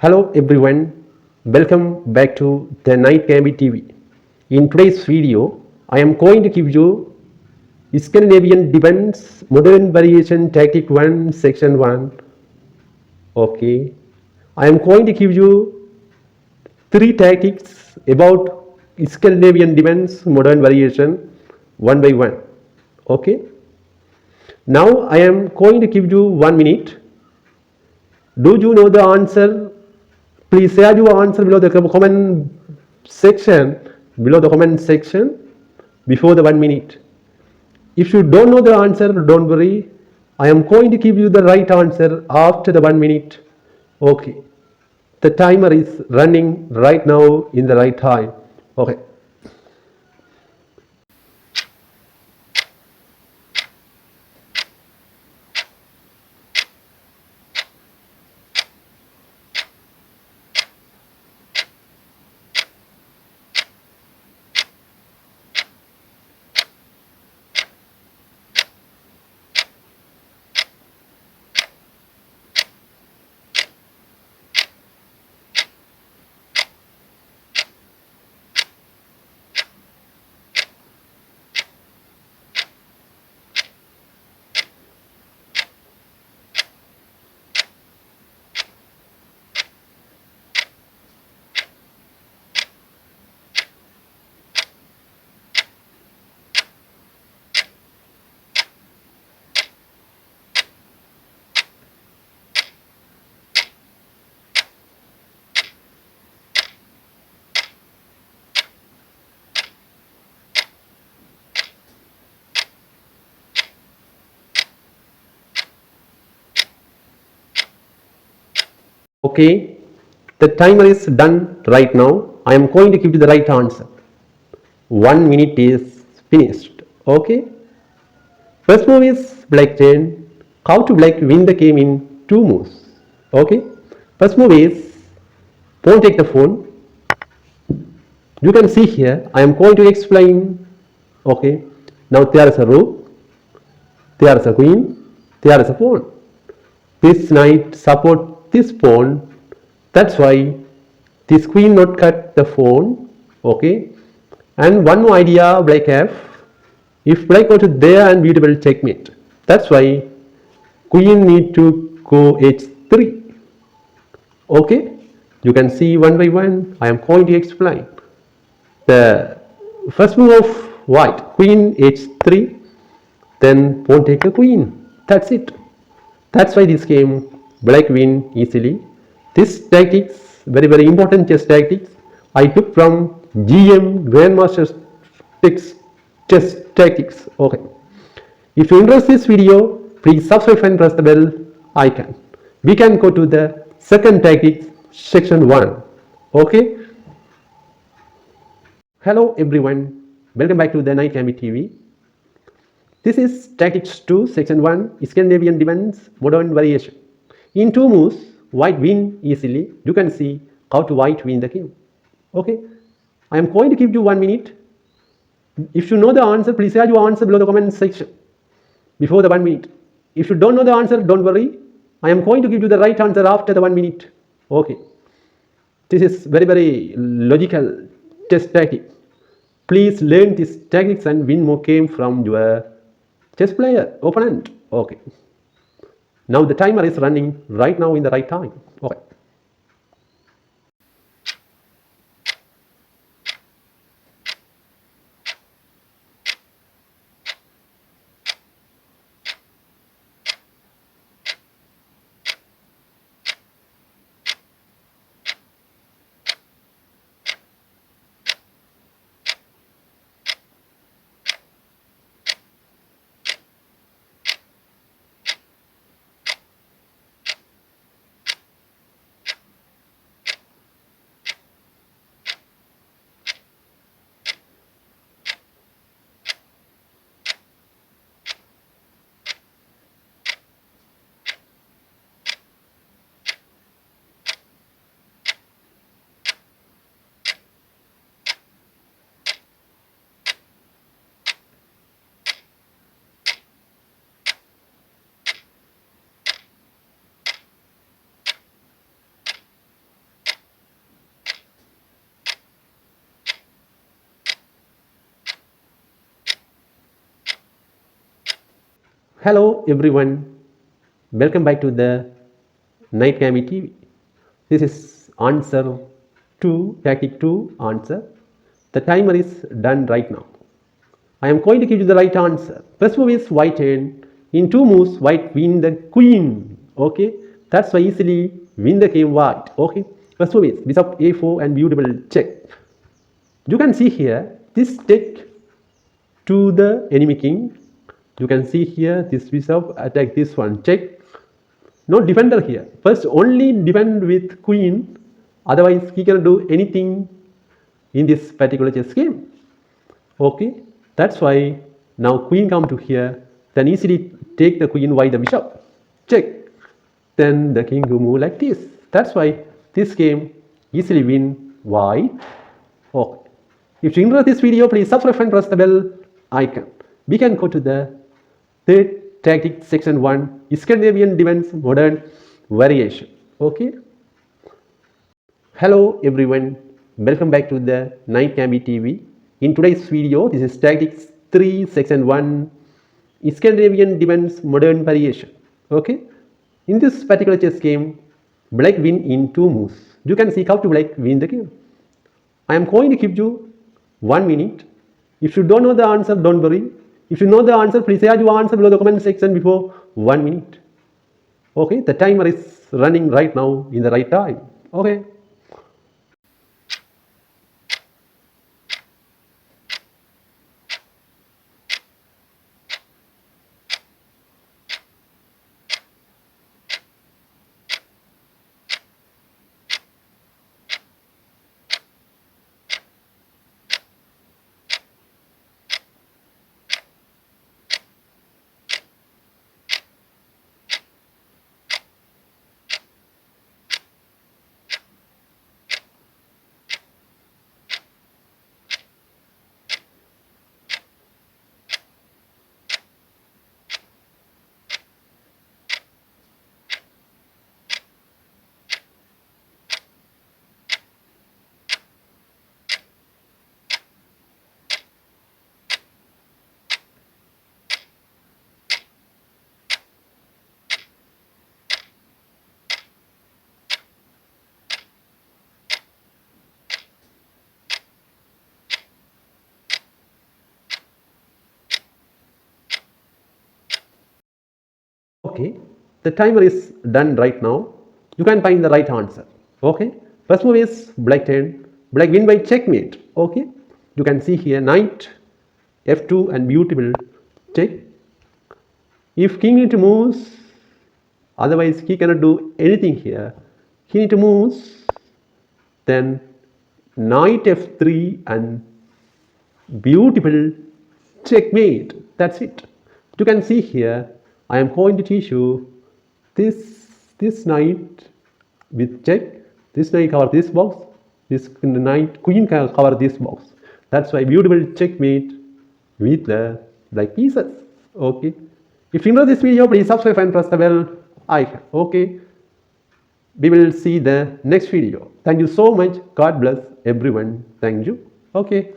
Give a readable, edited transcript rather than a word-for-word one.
Hello everyone, welcome back to the Knight Gambit TV. In today's video, I am going to give you Scandinavian Defense Modern Variation Tactic 1 Section 1. Okay, I am going to give you 3 tactics about Scandinavian Defense Modern Variation one by one. Okay, now I am going to give you 1 minute. Do you know the answer? Please share your answer below the comment section. Before the 1 minute. If you don't know the answer, don't worry. I am going to give you the right answer after the 1 minute. Okay. The timer is running right now in the right time. Okay. Okay, the timer is done right now. I am going to give you the right answer. 1 minute is finished. Okay. First move is black turn. How to black win the game in 2 moves. Okay. First move is pawn take the phone. You can see here I am going to explain. Okay. Now there is a rook, there is a queen, there is a pawn. This knight support this pawn. That's why this queen not cut the pawn. Okay. And one more idea black have. If black go to there and beautiful checkmate. That's why queen need to go h3. Okay. You can see one by one. I am going to explain. The first move of white, queen h3, then pawn take a queen. That's it. That's why this game black win easily. This tactics, very important chess tactics, I took from GM Grandmaster chess tactics. Okay. If you enjoy this video, please subscribe and press the bell icon. We can go to the second tactics section 1. Okay. Hello everyone, welcome back to the Knight Gambit TV. This is Tactics 2 Section 1 Scandinavian Defense Modern Variation. In 2 moves, white win easily. You can see how to white win the game. Okay, I am going to give you 1 minute. If you know the answer, please share your answer below the comment section before the 1 minute. If you don't know the answer, don't worry. I am going to give you the right answer after the 1 minute. Okay, this is very logical chess tactic. Please learn these tactics and win more game from your chess player, opponent. Okay. Now the timer is running right now in the right time. Okay. Hello everyone, welcome back to the Knight Gambit TV. This is answer 2, tactic 2 answer. The timer is done right now. I am going to give you the right answer. First move is white turn. In 2 moves, white win the queen. Okay, that's why easily win the game white. Okay, first move is bishop a4 and beautiful check. You can see here this take to the enemy king. You can see here this bishop attack this one, check. No defender here. First only defend with queen, otherwise he cannot do anything in this particular chess game. Okay, that's why now queen come to here, then easily take the queen by the bishop, check. Then the king will move like this. That's why this game easily win white. Okay. If you enjoyed this video, please subscribe and press the bell icon. We can go to the third tactic section 1, Scandinavian Defense Modern Variation. Okay. Hello everyone, welcome back to the Knight Gambit TV. In today's video, this is tactics 3 section 1, Scandinavian Defense Modern Variation. Okay. In this particular chess game, black win in 2 moves. You can see how to black win the game. I am going to give you 1 minute. If you don't know the answer, don't worry. If you know the answer, please say your answer below the comment section before 1 minute. Okay, the timer is running right now in the right time. Okay. Okay, the timer is done right now. You can find the right answer. Okay, first move is black turn. Black win by checkmate. Okay, you can see here knight f2 and beautiful check. If king need to moves, otherwise he cannot do anything here. He need to moves, then knight f3 and beautiful checkmate. That's it. You can see here I am going to teach you this knight with check. This knight cover this box. This knight queen can cover this box. That's why beautiful checkmate with the black pieces. Okay. If you enjoyed this video, please subscribe and press the bell icon. Okay. We will see the next video. Thank you so much. God bless everyone. Thank you. Okay.